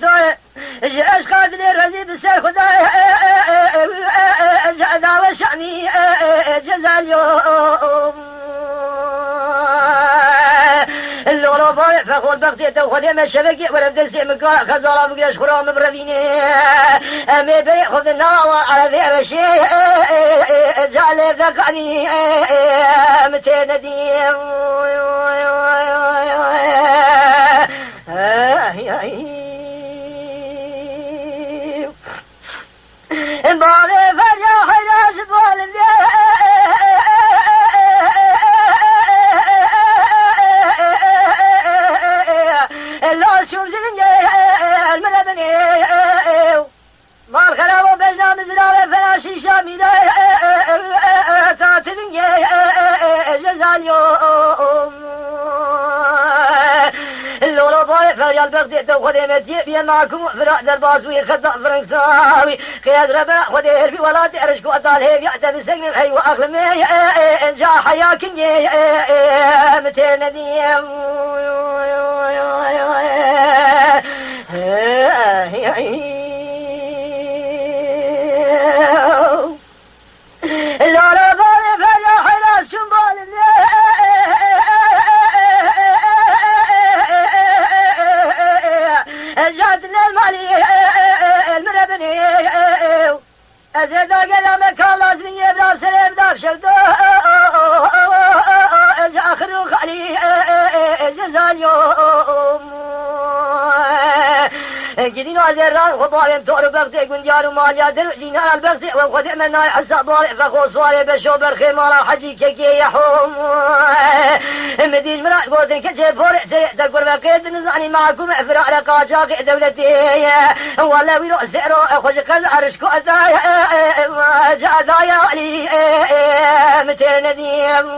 توي ايش قادر الرزي بالسير خداي جادا وشعني جزا اليوم اللورو باي فخور بغتي تاخذ ما شبكي ولا بدسي مكا خزاره بقاش خرام برفيني امي بي خذ النار على ذير شيء جعل ذكاني متى نديم بالي فرجا حراس بالي لا شوف زلنجي الملبني مال خرابو بجنا مزرعة فراشي شامي تاتلنجي جزاليوم اللولو باي فريال بغدي تاخذ متي بيا معكم فرع درباس ويخطا فرنساوي خياد ربع خذ هربي ولا تعرشكو اطال هيك يعتبر سجن حي واخلمي جا حياكني متى نديم اللولو باي فريال حلاس شمبال جاتنا المالي المربني أزيد قلمك لازم يبرا سلام داك شلدو آخر خالي جزا اليوم جدين وزيران خطاهم تور بغتي قنجار وماليا در جينار البغتي وخذ منا حسا ضارع فخو صواري بشو برخي مالا حجي كيكي يحوم مديج مرات قوتن كجي فورع سريع تكبر بقيت نزعني معكم افراع رقاجاق دولتي ولا ويرو سيرو خوش قزعرش كوتاي جاء دايا علي متى نديم